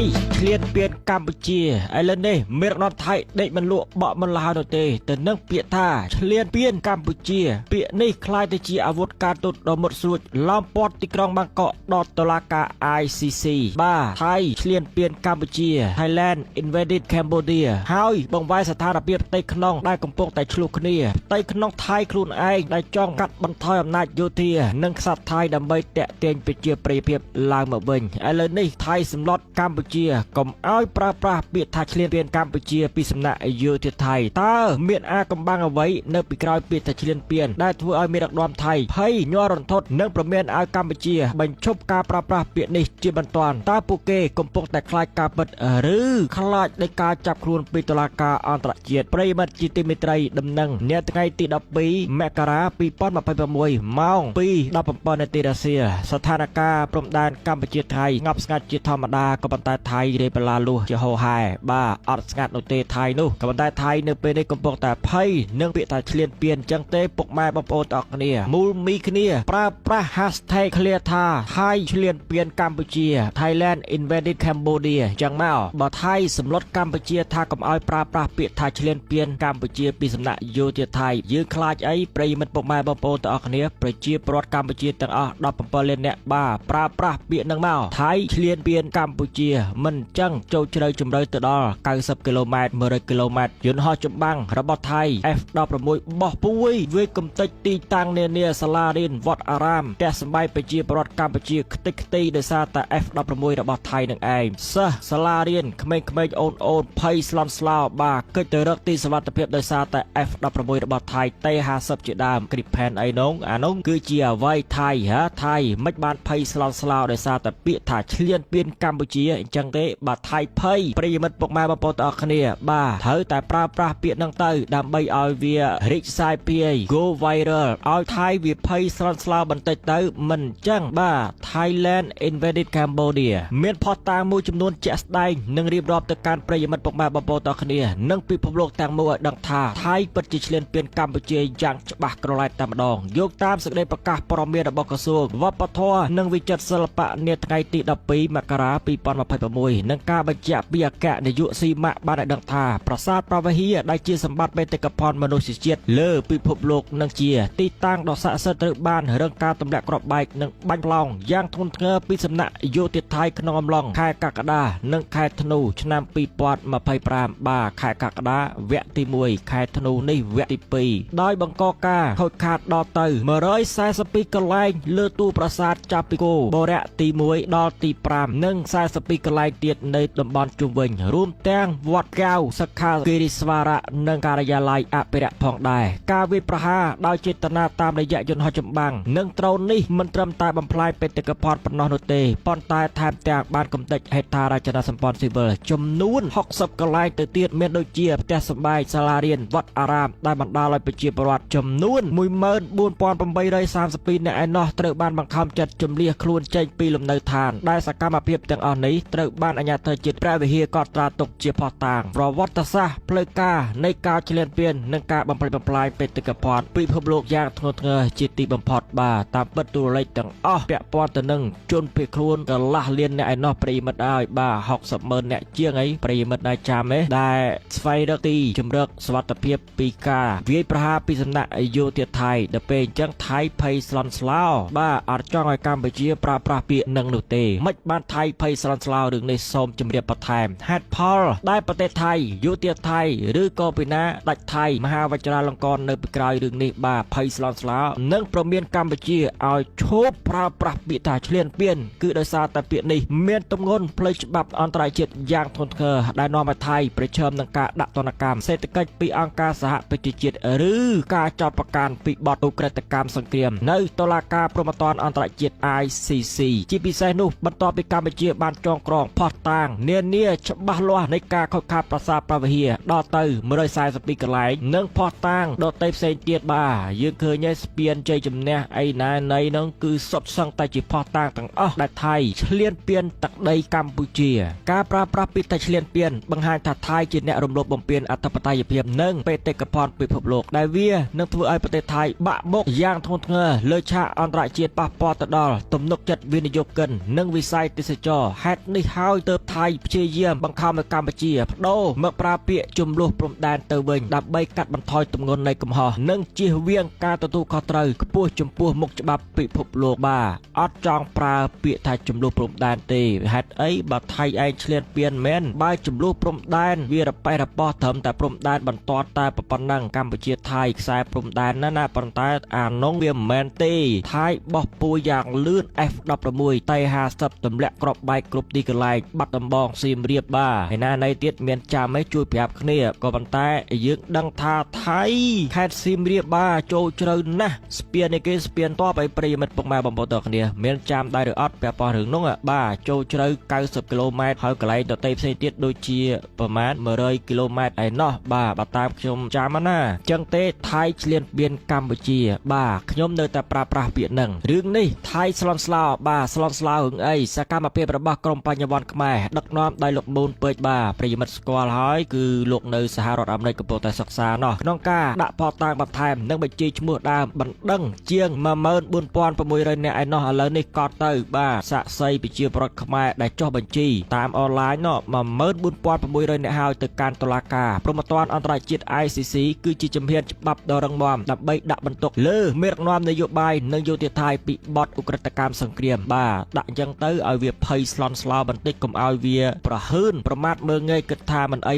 ยเคลียนเปลี่ยนกัมพูชีไอเลนเน่เมรนอไทยได้บรรลุเบาะมันลาวเตแต่นั่งเปียท่าเคลียนเปลี่ยนกัมพูชีเปียนี่คล้ายตะจีอาวุธการตุดดมดสุดล้อมปอดติกรองบางเกาะดอตตลากา ICC บ้าไทยเคลียนเปลี่ยนกัมพูชี Thailand invaded Cambodia หายบังไว้สถานเปียไต้ขนองได้กำปงแต่ชลูกเนียไต้ขนองไทยครูนไอได้จ้องกัดบรรทอยอำนาจโยเทียนั่งสัตว์ไทยดำใบแตะเตียงไปเจียเปรียบเทียบลางเมื่อเบงไอเลนนี่ไทยสำรวจกัมพูชีกลมอ้อยปราเปียทาเคลียนเปลี่ยนกัมพูชีปีสำนักโยเทียไทยตาเมียนอากำบังเอาไว้เนื้อปีกรอยเปียทาเคลียนเปลี่ยนได้ทั่วอ้อยเมียนดอมไทยไพ่ย่อรอนทดเนื้อประเมียนอ้อยกัมพูชีบรรชบการปราเปียนี่จีบันตอนตาปูเกกลมปงแต่คลายกาเปิดหรือคลายในการจับครูนปีตลากาอันตรเจียดปริมาจิติมิตรดำนังเนี่ยตั้งไงติดปีแมกราปีป้อนมาไปประมวยมองปีดับปอนในติรัสเซียสถานการณ์ปรมดานกัมพูชีไทยงับสกัดจิตธรรมดากบันตาไทยเรเปลาลูเจโฮไฮบ้าอัดสกัดโนเตไทยนู่กบันตาไทยเนื้อเป็นในกำปองแต่ไพ่เนื่องเปียตาเฉลียนเปลี่ยนจังเตปกไม้บำโอนออกเนี่ยมูลมีคเนียปราฮัสไทยเคลียธาไทยเฉลียนเปลี่ยนกัมพูชี Thailand invaded Cambodia จังเมาบ่ไทยสำรวจกัมพูชีท่ากำอ้อยปราเปียทาเฉลียนเปลี่ยนกัมพูชีปีสำนักโยเทียไทยยืนคลาดไอ้ปริมันปกไม้บำโอนออกเนี่ยประชีปรดกัมพูชีต่างอ้อดับปอเลนเนี่ยบ้าปราเปียนังเมาไทยเฉลียนเปลี่ยนกัมพูชีมันจังโจเฉลยจุ่มเลยตดอ90กิโลเมตร100กิโลเมตรยืนห่อจุ่มบังระบบไทย F ดอกประมวยบ่ปุ้ยเวกมติตีตังเนียสลาดินวัดอารามแต่สมัยไปจีปรดกัมพูชีติกตีโดยซาแต่ F ดอกประมวยระบบไทยนั่งเองสลาดินขมโอนไพสลอนสลาวบาเกิดเจอรักตีสวัสดิภาพโดยซาแต่ F ดอกประมวยระบบไทยเตหาสับจีดามกริบแผ่นไอ้น้องคือเจียไว้ไทยไทยไม่บานไพสลอนสลาวโดยซาแต่เปียถ่าเฉลียนเปลี่ยนกัมพูชีจังเตบาไทยไพปริมัดปกมาบปตอคเนียบ้าเธอแต่ปราเปียนังเตอดำใบออยเวียริกไซเปียโกไวรัลออยไทยวีไพสลอนสลาวบันเตเตอมันจังบ้า Thailand invaded Cambodia เมียนพอตางมูจำนวนเจ็ดได้นึ่งรีบรอบต่อการปริมัดปกมาบปตอคเนียนึ่งปีพบโลกต่างมัวดังท่าไทยปัจจุบันเปลี่ยนกัมพูชีอย่างฉบับกระไรตามดองยกตามสักได้ประกาศปรมีระบบกระทรวงวัปทนึ่งวิจัยศิลปะเนียไงติดปีมกราปีปอนมาภัยประมวยนึ่งการบรรจับเบียแกะในยุซีมะบ้านดังท่าประสาทปราวฮีได้เจียสมบัติเป็นเตกพรมนุษยเจียเลือปีพบโลกนังเจียตีตั้งดอกสะเสด็จบ้านเรื่องการตำแหน่งกรอบใบนึ่งบังลองย่างทุนเงอปีสำนักโยติไทยขนมลองคายกากดานึ่งคายธนูชนามปีปอนมาภัยปรามบ้าคายกากดาแวะตีมวยคายธนูในแวะตีปีได้บังกอกาเขาขาดดอเตอร์เมื่อร้อยสายสปีกไลน์เลือตู้ประสาทจับปิโกโบแระตีมวยดอตีปรามนึ่งสายสปีกไลน์เตียดในตำบลจุมวิญรวมแตงวัดแก้วสกากิริสวาระนึ่งการยาลายอเประพองได้กาวิประหาได้เจตนาตามระยะยนต์หอจมบังนึ่งตรนนี้มันตรมตายบำพลายเป็นตะกพรปนนเตปอนตายแทนแตกบ้านกำติเหตุราชนาสัมปอนซิเบอร์จมนูน60กไลน์เตียดเมนโดเจียแต่สบายสลาเรียนวัดอารามได้บรรดาลอยไปเจียประวัติจมนูนมุยเมินบุญปอนปมใบได้30ปีในไอ้นอเตอบ้านบางคำจัดจมเลียครูนใจปีลมเนยทานได้สักการมาเพียบแต่งอ่อนนี้เตอบ้านอัญญาเธอจิตแปรวิเฮียกอตราตกเจียพอต่างประวัติศาสตร์เพลกาในการเฉลียนเปลี่ยนนังการบำพลายเป็นตึกพรปีพบโลกยากทนเงยจิตติบำพอดบาตามประตูเลยแต่งอ้อเปียปอนแต่หนึ่งจนเพียครูนกละเลียนในไอ้นอปรีมัดได้บา60เมินเนี่ยเจียงไอ้ปรีมัดได้จามไหมได้สไฟดตีจมเริกสวัสดิเพียบปีกาวิประหาปีสำนักโยเทียไทยเดเป็นจังไทยไพสลอนสลาวบ้าอาจจ้องไอ้กัมพูชีปราเปียนังหนุเตมัดบ้านไทยไพสลอนสลาวดึงในโซมจมเรียบประแทมแฮดพอลได้ประเทศไทยโยเทียไทยหรือก็ปีนะดัชไทยมหาวิจาลงกรในปีกลายดึงในบ้าไพสลอนสลาวนั่งประเมียนกัมพูชีเอาโชบปราเปียตาเฉลียนเปลี่ยนคือโดยซาแต่เปียนี้เมียนตงนเพลย์ฉบับอันตรายจิตอย่างทนเธอได้นอมาไทยประเชิญนังกาดักตนกรรมเศรษฐกิจปีอังกาสหปฏิจิตหรือการจัดประการปีบอดอุกฤษกรรมสังเกตในตลาการประมาตอนอันตรายจิต ICC จีพีไซนุบรรทอปีการไปเจียบานจองกรองพอดต่างเนียฉบับล้วนในการเข้าคาประสาประเฮียดอเตอร์เมื่อไรสายสปีกไหลนึ่งพอดต่างดอเตยเซนเตียบายืนเคยเนี่ยเปลี่ยนใจจำเนียไอ้นายในนั่งคือสดสังแต่จีพอดต่างต่างอ้อได้ไทยเฉลียนเปลี่ยนตักใดกัมพูชีการปราปิดแต่เฉลียนเปลี่ยนบางหายถัดไทยจีเนี่ยรวมรบบำเพ็ญอัตปไตยเพียบนึ่งเปเตกพรปิภพโลกได้เวียนึ่งทัวไอประเทศไทยบะบกย่างทนเงอเลยชาอันตรายเจียปะปอตดอลตุ่มนกจัดวินิโยกันนึ่งวิสัยติสจอแฮดในฮาวเติบไทย ព្យាយាមបង្ខំឲ្យកម្ពុជាបដូរមកប្រើពាក្យជំនួសព្រំដែនទៅវិញដើម្បីកាត់បន្ថយទម្ងន់នៃកំហុសនិងជៀសវាងការទទួលខុសត្រូវខ្ពស់ចំពោះមុខច្បាប់ពិភពលោកបាទអត់ចង់ប្រើពាក្យថាជំនួសព្រំដែនទេហេតុអីបើថៃឯងឆ្លៀនពៀនមែនបើជំនួសព្រំដែនវារប៉េះរប៉ោះត្រឹមតែព្រំដែនបន្ទាត់តែប៉ុណ្ណឹងកម្ពុជាថៃខ្សែព្រំដែនណាប៉ុន្តែអានោះវាមិនមែនទេថៃបោះពួយយ៉ាងលឿន F16 តេ50ទម្លាក់គ្រាប់បែកគ្រប់ទីកន្លែងបាត់ដំបងសៀមរាបបាទហើយណាណៃទៀតមានចាំឲ្យជួយប្រាប់គ្នាក៏ប៉ុន្តែយើងដឹងថាថៃខេត្តសៀមរាបបាទចូលជ្រៅណាស់ស្ពាននេះគេស្ពានតបឲ្យប្រិយមិត្តពុកម៉ែបងប្អូនតគ្នាមានចាំដែរឬអត់ពាក់ព័ន្ធរឿងនោះបាទចូលជ្រៅ90គីឡូម៉ែត្រហើយកន្លែងដទៃផ្សេងទៀតដូចជាប្រមាណ100គីឡូម៉ែត្រឯណោះបាទបើតាមខ្ញុំចាំណាចឹងទេថៃឆ្លៀនពៀនកម្ពុជាបាទខ្ញុំនៅតែប្រើប្រាស់ពាក្យហ្នឹងរឿងនេះថៃស្លន់ស្លោបាទស្លន់ស្លោរឿងអីសកម្មភាពរបស់ក្រុមបញ្ញវន្តខ្មែរដឹកនាំដោយលោកប៊ូនពេជ្របាទប្រិយមិត្តស្គាល់ហើយគឺលោកនៅសហរដ្ឋអាមេរិកកំពុងតែសិក្សាណោះក្នុងការដាក់ផតតាំងបន្ថែមនិងបញ្ជីឈ្មោះដើមបណ្ដឹងជាង14600នាក់ឯណោះឥឡូវនេះកត់ទៅបាទសាក់សីប្រជាប្រដ្ឋខ្មែរដែលចុះបញ្ជីតាមអនឡាញណោះ14600នាក់ហើយទៅកាន់តុលាការព្រហ្មទណ្ឌអន្តរជាតិ ICC គឺជាជំហានច្បាប់ដ៏រឹងមាំដើម្បីដាក់បន្ទុកលើមេដឹកនាំនយោបាយនិងយោធាថៃពីបទឧក្រិដ្ឋកម្មសង្គ្រាមបាទដាក់អញ្ចឹងទៅឲ្យវាភ័យស្លន់ស្លោបន្តិចកុំឲ្យវាប្រហើនប្រមាថមើងងាយគិតថាមិនអី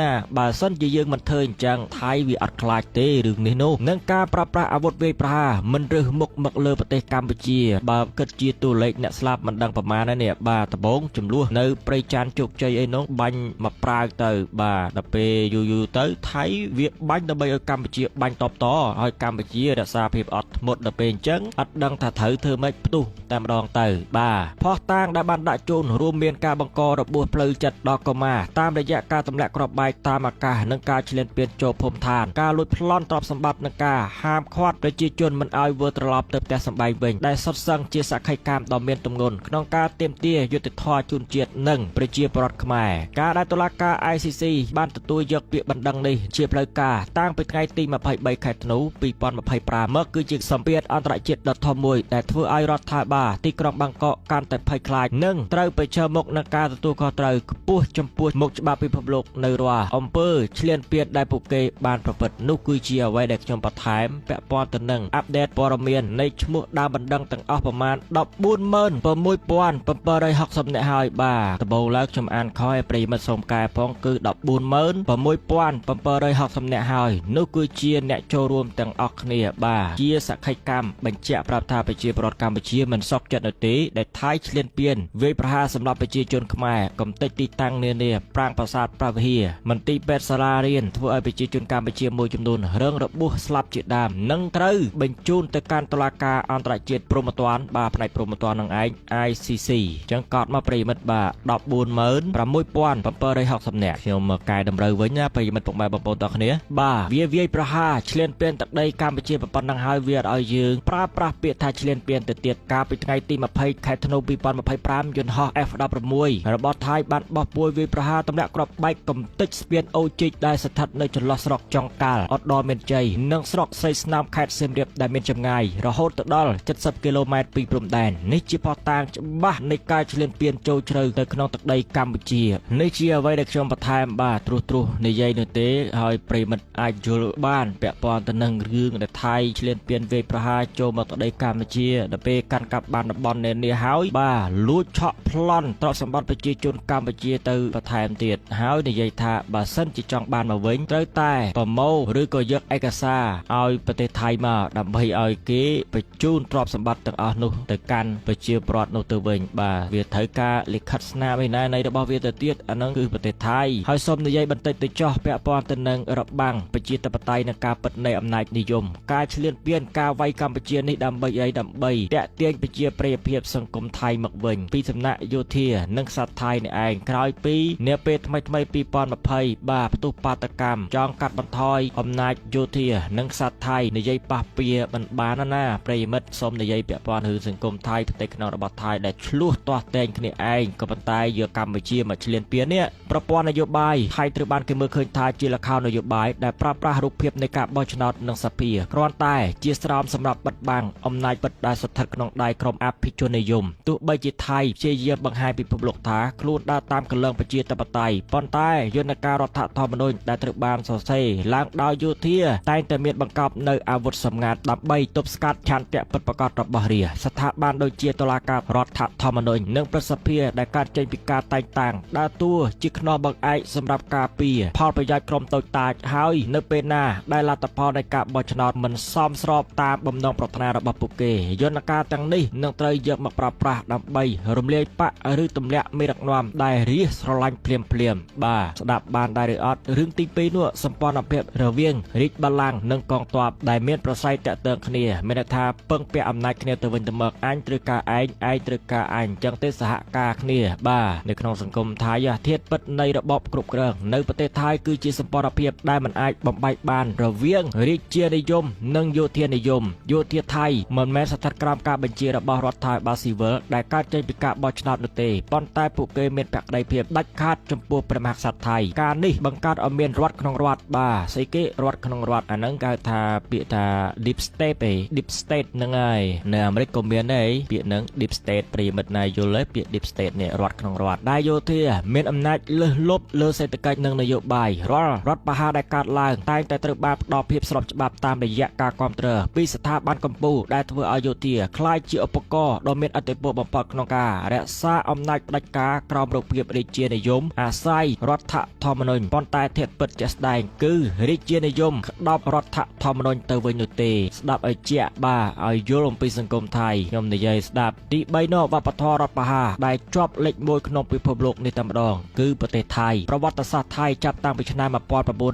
ណាបើសិនជាយើងមិនធ្វើអញ្ចឹងថៃវាអត់ខ្លាចទេរឿងនេះនោះនឹងការប្រើប្រាស់អាវុធវាយប្រហារមិនរើសមុខមកលើប្រទេសកម្ពុជាបើគិតជាតួលេខអ្នកស្លាប់មិនដឹងប្រមាណនេះបាទដំបងចំនួននៅព្រៃច័ន្ទជោគជ័យអីនោះបាញ់មកប្រាវទៅបាទដល់ពេលយូរទៅថៃវាបាញ់ដើម្បីឲ្យកម្ពុជាបាញ់តបតឲ្យកម្ពុជារក្សាភាពអត់ធ្មត់ដល់ពេលអញ្ចឹងអត់ដឹងថាត្រូវធ្វើម៉េចផ្ទុះតែម្ដងទៅបាទផោះតាងដែលបានដាក់ជូនរួមមានការបង្ករបួសផ្លូវចិត្តដល់កុមារតាមរយៈការទម្លាក់គ្រាប់បែកតាមអាកាសនិងការឈ្លានពានចូលភូមិឋានការលួចប្លន់ទ្រព្យសម្បត្តិនិងការហាមឃាត់ប្រជាជនមិនឲ្យវិលត្រឡប់ទៅផ្ទះសម្បែងវិញដែលសុទ្ធសឹងជាសក្ខីកម្មដ៏មានទម្ងន់ក្នុងការទាមទារយុត្តិធម៌ជូនជាតិនិងប្រជាពលរដ្ឋខ្មែរការដែលតុលាការ ICC បានទទួលយកពាក្យបណ្ដឹងនេះជាផ្លូវការតាំងពីថ្ងៃទី23ខែធ្នូ2025មកគឺជាសម្ពាធអន្តរជាតិដ៏ធំមួយដែលធ្វើឲ្យរដ្ឋាភិបាលទីក្រុងបាងកកកាន់តែភ័យខ្លាចនិងត្រូវប្រឈមមុខនឹងការទទួលខុសត្រូវខ្ពស់ចំពោះមុខច្បាប់ពិភពលោកនៅរាល់អំពើឈ្លានពានដែលពួកគេបានប្រព្រឹត្តនោះគឺជាអ្វីដែលខ្ញុំបន្ថែមពាក់ព័ន្ធទៅនឹងអាប់ដេតព័ត៌មាននៃឈ្មោះដើមបណ្ដឹងទាំងអស់ប្រមាណ146,760នាក់ហើយបាទដំបូងឡើងខ្ញុំអានខឲ្យប្រិយមិត្តសូមកែផងគឺ146,760នាក់ហើយនោះគឺជាអ្នកចូលរួមទាំងអស់គ្នាបាទជាសក្ខីកម្មបញ្ជាក់ប្រាប់ថាប្រជាពលរដ្ឋកម្ពុជាមិនសុខចិត្តនៅទេដែលថៃឈ្លានពានវាយប្រហារសម្រាប់ប្រជាជនខ្មែរកំទេចទីតាំងនានាប្រាង្គប្រាសាទប្រវៀមន្ទីរពេទ្យសាលារៀនធ្វើឲ្យប្រជាជនកម្ពុជាមួយចំនួនរងរបួសស្លាប់ជាដើមនិងត្រូវបញ្ជូនទៅកាន់តុលាការអន្តរជាតិព្រហ្មទណ្ឌបាទផ្នែកព្រហ្មទណ្ឌនឹងឯង ICC ចឹងកត់មកប្រិយមិត្តបាទ146,760នាក់ខ្ញុំមកកែតម្រូវវិញណាប្រិយមិត្តពុកម៉ែបងប្អូនទាំងគ្នាបាទវាយប្រហារឈ្លានពានទឹកដីកម្ពុជាប៉ុណ្ណឹងហើយវាឲ្យយើងប្រើប្រាស់ពាក្យថាឈ្លានពានទៅទៀតកាលពីថ្ងៃទី20ខែធ្នូ2025យន្តហោះ F16 របស់ថៃបានបោះពួយវាយប្រហារទម្លាក់គ្រាប់បែកកំទេចស្ពានអូជីកដែលស្ថិតនៅចន្លោះស្រុកចុងកាល់ឧត្តរមានជ័យនិងស្រុកសីស្នំខេត្តសៀមរាបដែលមានចម្ងាយរហូតទៅដល់70គីឡូម៉ែត្រពីព្រំដែននេះជាផុសតាងច្បាស់នៃការឈ្លានពានចូលជ្រៅទៅក្នុងទឹកដីកម្ពុជានេះជាអ្វីដែលខ្ញុំបន្ថែមបាទត្រួសនិយាយនោះទេហើយប្រិមិត្តអាចយល់បានពាក់ព័ន្ធទៅនឹងរឿងដែលថៃឈ្លានពានវាយប្រហារចូលមកទឹកដីកម្ពុជាដល់ពេលកាន់កាប់បានតំបន់នាហើយបាទលួចឆក់ប្លន់ទ្រព្យសម្បត្តិប្រជាជនកម្ពុជាទៅបន្ថែមទៀតហើយនិយាយថាបើសិនជាចង់បានមកវិញត្រូវតែប្រមូលឬក៏យកឯកសារឲ្យប្រទេសថៃមកដើម្បីឲ្យគេបញ្ជូនទ្រព្យសម្បត្តិទាំងអស់នោះទៅកាន់ប្រជាពលរដ្ឋនោះទៅវិញបាទវាត្រូវការលិខិតស្នាមឯណានៃរបស់វាទៅទៀតអាហ្នឹងគឺប្រទេសថៃហើយសូមនិយាយបន្តិចទៅចោះពាក់ព័ន្ធទៅនឹងរបាំងប្រជាធិបតេយ្យនិងការពិតនៃអំណាចនិយមការឈ្លានពានការវាយកម្ពុជានេះដើម្បីដើម្បីតាក់ទាញប្រជាប្រិយភាពសង្គមថៃមកវិញពីសំណាក់យោធានិងក្សត្រថៃនេះឯងក្រោយពីនាពេលថ្មី2020បាទផ្ទុះបាតកម្មចង់កាត់បន្ថយអំណាចយោធានិងក្សត្រថៃនិយាយប៉ះពៀមិនបានណាប្រិយមិត្តសូមនិយាយពាក់ព័ន្ធរឿងសង្គមថៃប្រទេសក្នុងរបស់ថៃដែលឆ្លោះទាស់តែងគ្នាឯងក៏ប៉ុន្តែយកកម្ពុជាមកឈ្លានពាននេះប្រព័ន្ធនយោបាយថៃត្រូវបានគេមើលឃើញថាជាលក្ខខណ្ឌនយោបាយដែលប្រើប្រាស់រូបភាពនៃការបោះឆ្នោតនិងសភាគ្រាន់តែជាស្រោមសម្រាប់បិទបាំងអំណាចពិតដែលស្ថិតក្នុងដៃក្រុមអភិជននិយមទោះបីជាថៃព្យាយាមបង្ហាញពិភពលោកថាខ្លួន នដើរតាមកលងប្រជាធិបតេយ្យប៉ុន្តែយន្តការរដ្ឋធម្មនុញ្ញដែលត្រូវបានសរសេរឡើងដោយយោធាតែងតែមានបង្កប់នៅអាវុធសម្ងាត់ដើម្បីទប់ស្កាត់ឆន្ទៈពិតប្រាកដរបស់រាស្ត្រស្ថាប័នដូចជាតុលាការរដ្ឋធម្មនុញ្ញនិងប្រសិទ្ធភាពដែលកើតចេញពីការតែងតាំងដើរតួជាខ្នងបង្អែកសម្រាប់ការពារផលប្រយោជន៍ក្រុមតូចតាចហើយនៅពេលណាដែលលទ្ធផលនៃការបោះឆ្នោតមិនសមស្របតាមបំណងប្រាថ្នារបស់ពួកគេយន្តការទាំងនេះនឹងត្រូវយកមកប្រើប្រាស់ដើម្បីរំលាយបកឬទម្លាក់មេដឹកនាំដែលរាស្ត្រស្រឡាញ់ភ្លាមបាទស្ដាប់បានដែរឬអត់រឿងទី2នោះសម្ព័ន្ធភាពរវាងរាជបល្ល័ង្កនិងកងទ័ពដែលមានប្រស័យតាក់ទងគ្នាមានន័យថាពឹងពាក់អំណាចគ្នាទៅវិញទៅមកអញត្រូវការឯងត្រូវការអញចឹងទេសហការគ្នាបាទនៅក្នុងសង្គមថៃធាតុពិតនៃរបបគ្រប់គ្រងនៅប្រទេសថៃគឺជាសម្ព័ន្ធភាពដែលមិនអាចបំបែកបានរវាងរាជានិយមនិងយោធានិយមយោធាថៃមិនមែនស្ថិតក្រោមការបញ្ជារបស់រដ្ឋាភិបាលស៊ីវិលដែលកើតចេញពីការបោះឆ្នោតនោះទេប៉ុន្តែពួកគេមានភក្តីភាពដាច់ខាតចំពោះព្រះមហាក្សត្រថៃការនេះបង្កើតឲ្យមានរដ្ឋក្នុងរដ្ឋបាទស្អីគេរដ្ឋក្នុងរដ្ឋអាហ្នឹងគេថាពាក្យថា deep state ទេ deep state ហ្នឹងហើយនៅអាមេរិកក៏មានដែរពាក្យហ្នឹង deep state ប្រិមិត្តណាយល់ទេពាក្យ deep state នេះរដ្ឋក្នុងរដ្ឋដែលយោធាមានអំណាចលើសលប់លើសេដ្ឋកិច្ចនិងនយោបាយរាល់រដ្ឋបហាដែលកើតឡើងតែងតែត្រូវបានផ្ដល់ភាពស្របច្បាប់តាមរយៈការគ្រប់គ្រងពីស្ថាប័នកម្ពុជាដែលធ្វើឲ្យយោធាក្លាយជាឧបករណ៍ដ៏មានឥទ្ធិពលបំផុតក្នុងការរក្សាអំណាចផ្ដាច់ការក្រោមរបបរាជានិយមអាស្រ័យរដ្ឋធម្មនុញ្ញប៉ុន្តែធាតុពិតជាក់ស្ដែងគឺរាជានិយមក្តោបរដ្ឋធម្មនុញ្ញទៅវិញនោះទេស្ដាប់ឲ្យជាក់បាទឲ្យយល់អំពីសង្គមថៃខ្ញុំនិយាយស្ដាប់ទី3នោះវប្បធម៌រដ្ឋបហាដែលជាប់លេខ1ក្នុងពិភពលោកនេះតែម្ដងគឺប្រទេសថៃប្រវត្តិសាស្ត្រថៃចាប់តាំងពីឆ្នាំ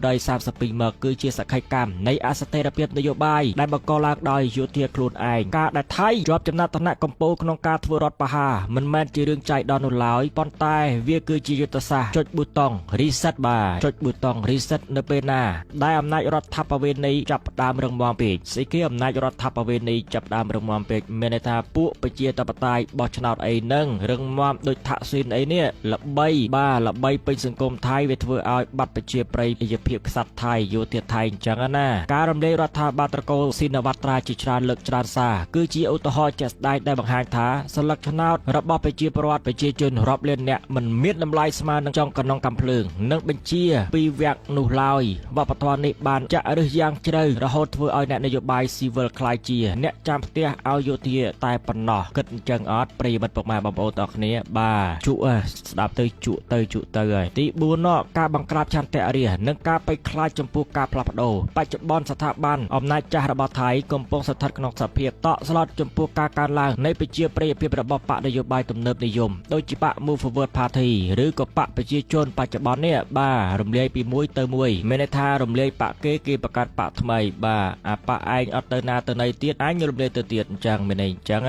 1932មកគឺជាសក្ខីកម្មនៃអស្ថិរភាពនយោបាយដែលបង្កឡើងដោយយោធាខ្លួនឯងការដែលថៃជាប់ចំណាត់ឋានៈកម្ពុជាក្នុងការធ្វើរដ្ឋបហាមិនមែនជារឿងចៃដន្យនោះឡើយប៉ុន្តែវាគឺជាយុទ្ធសាស្ត្រចុចប៊ូតុង reset បាទចុចប៊ូតុង reset នៅពេលណាដែលអំណាចរដ្ឋាភិបាលនៃចាប់ផ្ដើមរឹងមាំពេកស្អីគេអំណាចរដ្ឋាភិបាលនៃចាប់ផ្ដើមរឹងមាំពេកមានន័យថាពួកប្រជាធិបតេយ្យបោះឆ្នោតអីនឹងរឹងមាំដូចថាក់ស៊ីនអីនេះល្បីពេញសង្គមថៃវាធ្វើឲ្យបាត់ប្រជាប្រិយភាពក្សត្រថៃយោធាថៃអញ្ចឹងណាការរំលែករដ្ឋាភិបាលត្រកូលស៊ីនវត្រាជាច្រើនលើកច្រើនសារគឺជាឧទាហរណ៍ជាក់ស្ដែងដែលបង្ហាញថាសិលឹកឆ្នោតរបស់ប្រជាពលរដ្ឋប្រជាជនរាប់លានអ្នកមិនមានតម្លៃស្មើនឹងចុងកណ្ដុងកាំភ្លើងនិងបញ្ជាពីវគ្គនោះឡើយវប្បធម៌នេះបានចាក់ឫសយ៉ាងជ្រៅរហូតធ្វើឲ្យអ្នកនយោបាយស៊ីវិលក្លាយជាអ្នកចាំផ្ទះឲ្យយោធាតែប៉ុណ្ណោះគិតអញ្ចឹងអត់ប្រិយមិត្តពុកម៉ែបងប្អូនទាំងគ្នាបាទជក់ស្ដាប់ទៅជក់ទៅហើយទី4នោះការបង្ក្រាបឆន្ទៈរាស្ត្រនិងការបែកខ្លាចចំពោះការផ្លាស់ប្ដូរបច្ចុប្បន្នស្ថាប័នអំណាចចាស់របស់ថៃកំពុងស្ថិតក្នុងសភាពតក់ស្លុតចំពោះការកើនឡើងនៃប្រជាប្រិយភាពរបស់បកនយោបាយទំនើបនិយមដូចជាបក Move Forward Party ឬក៏បកប្រជាជនបច្ចុប្បន្ននេះបាទរំលាយពីមួយទៅមួយមានន័យថារំលាយបកគេបង្កើតបកថ្មីបាទអាបកឯងអត់ទៅណាទៅណីទៀតអញរំលាយទៅទៀតអញ្ចឹងមានន័យអញ្ចឹង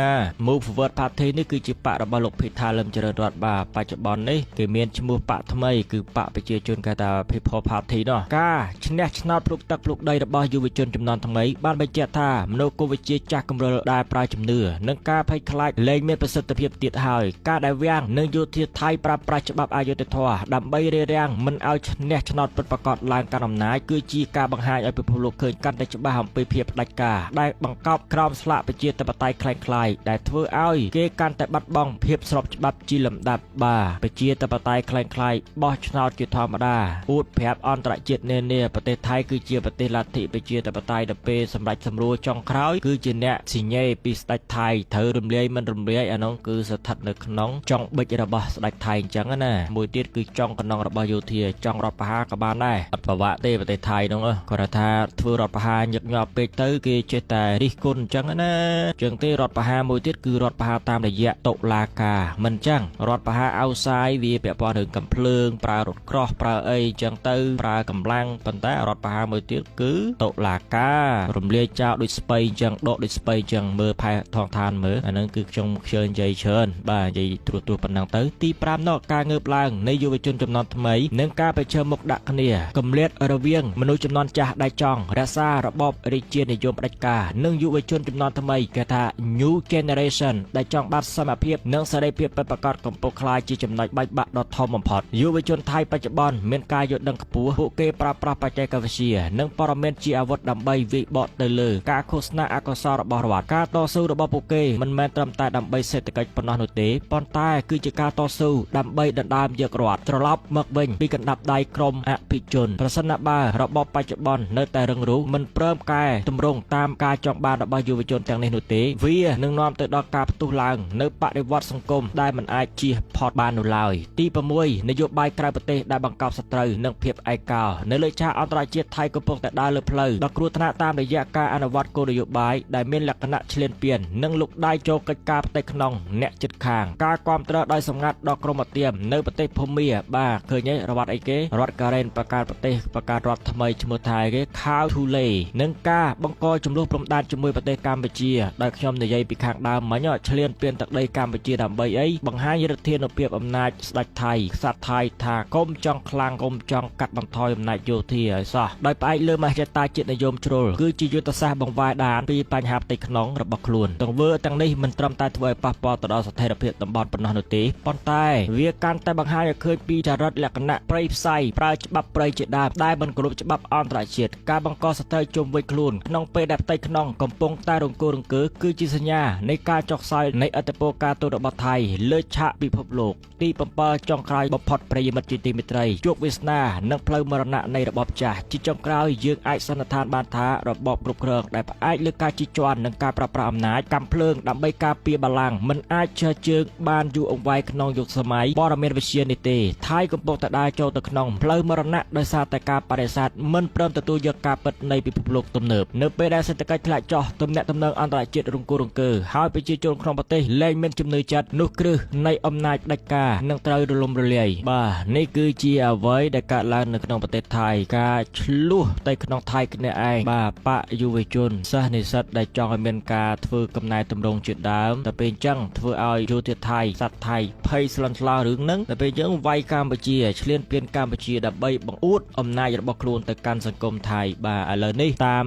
Move Forward Party នេះគឺជាបករបស់លោកភិថាលឹមចរិនរតបាទបច្ចុប្បន្ននេះគេមានឈ្មោះបកថ្មីគឺបកប្រជាជនគេថា People Party នោះការឈ្នះឆ្នោតភ្លុកទឹកភ្លុកដីរបស់យុវជនចំនួនថ្មីបានបញ្ជាក់ថាមនោគមវិជ្ជាចាស់គម្រិលដែលប្រើជំនឿនិងការភ័យខ្លាចលែងមានប្រសិទ្ធភាពទៀតហើយការដែលវាំងនិងយោធាថៃប្រើប្រាស់ច្បាប់អយុត្តិធម៌ដើម្បីរារាំងមិនឲ្យឈ្នះឆ្នោតពិតប្រាកដឡើងកាន់អំណាចគឺជាការបង្ហាញឲ្យពិភពលោកឃើញកាន់តែច្បាស់អំពីភាពផ្ដាច់ការដែលបង្កប់ក្រោមស្លាកប្រជាធិបតេយ្យคล้ายៗដែលធ្វើឲ្យគេកាន់តែបាត់បង់ភាពស្របច្បាប់ជាលំដាប់បាទប្រជាធិបតេយ្យคล้ายៗបោះឆ្នោតជាធម្មតាអួតប្រាប់អន្តរជាតិនានាប្រទេសថៃគឺជាប្រទេសលទ្ធិប្រជាធិបតេយ្យដែលពេលសម្រាប់សម្រួលចុងក្រោយគឺជាអ្នកស៊ីញេពីស្ដេចថៃត្រូវរំលាយមិនរំលាយអានោះគឺស្ថិតនៅក្នុងចុងបិចរបស់ស្ដេចថៃអញ្ចឹងណាមួយទៀតគឺចុងកណ្ដុងរបស់យោធាចុងរដ្ឋបហាក៏បានដែរអត់ប្រវត្តិទេប្រទេសថៃនោះគាត់ថាធ្វើរដ្ឋបហាញឹកញាប់ពេកទៅគេចេះតែរិះគន់អញ្ចឹងណាចឹងទេរដ្ឋបហាមួយទៀតគឺរដ្ឋបហាតាមរយៈតុលាការមិនអញ្ចឹងរដ្ឋបហាអោសាយវាពាក់ព័ន្ធរឿងកំភ្លើងប្រើរថក្រោះប្រើអីអញ្ចឹងទៅប្រើកម្លាំងប៉ុន្តែរដ្ឋបហាមួយទៀតគឺតុលាការរំលាយចោលដូចស្ពៃអញ្ចឹងដកដូចស្ពៃអញ្ចឹងមើលផែថងឋានមើលអាហ្នឹងគឺខ្ញុំខ្ជិលនិយាយច្រើនបាទនិយាយត្រួសប៉ុណ្ណឹងទៅទី5នោះការងើបឡើងនៃយុវជនចំនួនថ្មីនិងការប្រឈមមុខដាក់គ្នាគម្លាតរវាងមនុស្សចំនួនចាស់ដែលចង់រក្សារបបរាជានិយមផ្ដាច់ការនិងយុវជនចំនួនថ្មីគេថា New Generation ដែលចង់បានសមភាពនិងសេរីភាពពិតប្រាកដកំពុងក្លាយជាចំណុចបែកបាក់ដ៏ធំបំផុតយុវជនថៃបច្ចុប្បន្នមានការយល់ដឹងខ្ពស់ពួកគេប្រើប្រាស់បច្ចេកវិទ្យានិងព័ត៌មានជាអាវុធដើម្បីវាយបកទៅលើការឃោសនាអកុសលរបស់រដ្ឋការតស៊ូរបស់ពួកគេមិនមែនត្រឹមតែដើម្បីសេដ្ឋកិច្ចប៉ុណ្ណោះនោះទេប៉ុន្តែគឺជាការតស៊ូ ស៊ូដើម្បីដណ្ដើមយករដ្ឋត្រឡប់មកវិញពីកណ្ដាប់ដៃក្រមអភិជនប្រសិនបើរបបបច្ចុប្បន្ននៅតែរឹងរូសមិនព្រម កែតម្រង់តាមការចង់បានរបស់យុវជនទាំងនេះនោះទេវានឹងនាំទៅដល់ការផ្ទុះឡើងនៅបដិវត្តសង្គមដែលមិនអាចជៀសផុតបាននោះឡើយទី6នយោបាយក្រៅប្រទេសដែលបង្កប់សត្រូវនិងភាពឯកោនៅលើឆាកអន្តរជាតិថៃកំពុងតែដើរលើផ្លូវដ៏គ្រោះថ្នាក់តាមរយៈការអនុវត្តគោលនយោបាយដែលមានលក្ខណៈឈ្លានពាននិងលុកដៃចូលកិច្ចការផ្ទៃក្នុងអ្នកជិតខាងការគ្រប់គ្រងដោយសម្ងាត់ដល់ក្រមអធិមនៅប្រទេសភូមាបាទឃើញទេរដ្ឋអីគេរដ្ឋការ៉េនប្រកាសប្រទេសប្រកាសរដ្ឋថ្មីឈ្មោះថៃគេខៅធូលេនឹងការបង្កចំនួនព្រំដែនជាមួយប្រទេសកម្ពុជាដោយខ្ញុំនិយាយពីខាងដើមមិញឈ្លានពានទឹកដីកម្ពុជាដើម្បីអីបង្ហាញឫទ្ធានុភាពអំណាចស្ដេចថៃក្សត្រថៃថាកុំចង់ខ្លាំងកុំចង់កាត់បន្ថយអំណាចយោធាឲ្យសោះដោយផ្អែកលើមហិច្ឆតាជាតិនិយមជ្រុលគឺជាយុទ្ធសាស្ត្របង្វែរដានពីបញ្ហាផ្ទៃក្នុងរបស់ខ្លួនទង្វើទាំងនេះមិនត្រឹមតែធ្វើឲ្យប៉ះពាល់ទៅដល់ស្ថិរភាពតំបន់ប៉ុណ្ណោះនោះទេប៉ុន្តែវាកាន់តែបង្ហាញឲ្យឃើញពីចរិតលក្ខណៈប្រៃផ្សៃប្រើច្បាប់ប្រៃជាដើមដែលមិនគោរពច្បាប់អន្តរជាតិការបង្កសត្រូវជុំវិញខ្លួនក្នុងពេលដែលផ្ទៃក្នុងកំពុងតែរង្គោះរង្គើគឺជាសញ្ញានៃការចុះខ្សោយនៃអធិបតេយ្យការទូតរបស់ថៃលើឆាកពិភពលោកទី7ចុងក្រោយបំផុតប្រិយមិត្តជាទីមេត្រីជោគវាសនានិងផ្លូវមរណៈនៃរបបចាស់ជាចុងក្រោយយើងអាចសន្និដ្ឋានបានថារបបគ្រប់គ្រងដែលផ្អែកលើការជិះជាន់និងការប្រើប្រាស់អំណាចកម្មភ្លើងដើម្បីការពារបល្ល័ង្កមិនអាចឈរជើងបានយូរអង្វែងក្នុងយុគសម័យព័ត៌មានវិទ្យានេះទេថៃកំពុងតែដើរចូលទៅក្នុងផ្លូវមរណៈដោយសារតែការបដិសេធមិនព្រមទទួលយកការពិតនៃពិភពលោកទំនើបនៅពេលដែលសេដ្ឋកិច្ចធ្លាក់ចុះទំនាក់ទំនងអន្តរជាតិរង្គោះរង្គើហើយប្រជាជនក្នុងប្រទេសលែងមានជំនឿចិត្តនោះគ្រឹះនៃអំណាចផ្ដាច់ការនឹងត្រូវរលំរលាយបាទនេះគឺជាអ្វីដែលកើតឡើងនៅក្នុងប្រទេសថៃការឆ្លោះតែក្នុងថៃគ្នាឯងបាទបកយុវជនសិស្សនិស្សិតដែលចង់ឲ្យមានការធ្វើកំណែតម្រង់ជាដើមតែពេលអញ្ចឹងធ្វើឲ្យយោធាថៃសត្វថៃភ័យស្លន់ស្លោរឿងហ្នឹងតែពេលអញ្ចឹងវាយកម្ពុជាឈ្លានពានកម្ពុជាដើម្បីបង្អួតអំណាចរបស់ខ្លួនទៅកាន់សង្គមថៃបាទឥឡូវនេះតាម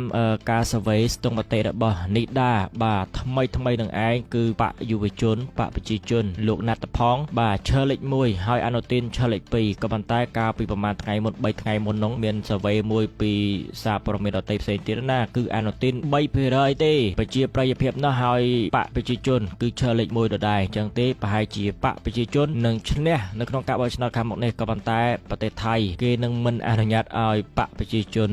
ការ survey ស្ទង់មតិរបស់នីដាបាទថ្មីនឹងឯងគឺបកយុវជនបកប្រជាជនលោកណាត់ផងបាទឈើលេខ1ហើយអនុទានឈើលេខ2ក៏ប៉ុន្តែកាលពីប្រហែលថ្ងៃមុន3ថ្ងៃមុននោះមាន survey មួយពីសារព័ត៌មានដទៃផ្សេងទៀតណាគឺអនុទាន 3% ទេប្រជាប្រិយភាពនោះហើយបកប្រជាជនគឺឈើលេខ1ដដែលអញ្ចឹងទេប្រហែលជាបកប្រជាជននឹងឈ្នះនៅក្នុងការបោះឆ្នោតខាងមុខនេះក៏ប៉ុន្តែប្រទេសថៃគេនឹងមិនអនុញ្ញាតឲ្យបកប្រជាជន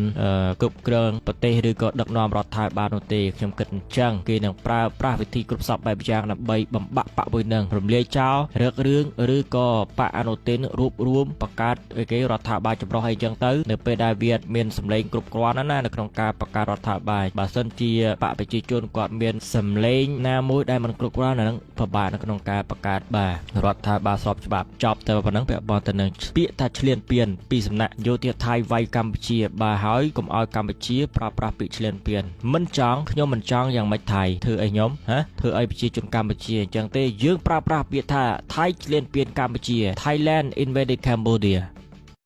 គ្រប់គ្រងប្រទេសឬក៏ដឹកនាំរដ្ឋាភិបាលនោះទេខ្ញុំគិតអញ្ចឹងគេនឹងប្រើប្រាស់វិធីគ្រប់សពបែបយ៉ាងដើម្បីបំបាក់បកមួយនឹងរំលាយចោលរឹករឿងឬក៏បកអនុទានរួបរวมបង្កើតគេរដ្ឋាភិបាលចម្រុះអីចឹងទៅនៅពេលដែលវាមានសម្លេងគ្រប់គ្រាន់ណានៅក្នុងការបង្កើតរដ្ឋាភិបាលបើសិនជាបកប្រជាជនគាត់មានសម្លេងណាមួយដែលមិនគ្រប់គ្រាន់នឹងពិបាកនៅក្នុងការបង្កើតបាទរដ្ឋាភិបាលស្របច្បាប់ចប់ទៅប៉ុណ្ណឹងពាក់ព័ន្ធទៅនឹងពាក្យថាឈ្លានពានពីសំណាក់យោធាថៃវាយកម្ពុជាបាទហើយកុំឲ្យកម្ពុជាប្រើប្រាស់ពាក្យឈ្លានពានមិនចង់ខ្ញុំមិនចង់យ៉ាងម៉េចថៃធ្វើអីខ្ញុំធ្វើឲ្យប្រជាជនកម្ពុជាអញ្ចឹងទេយើងប្រើប្រាស់ពាក្យថាថៃឈ្លានពានកម្ពុជា Thailand invaded Cambodia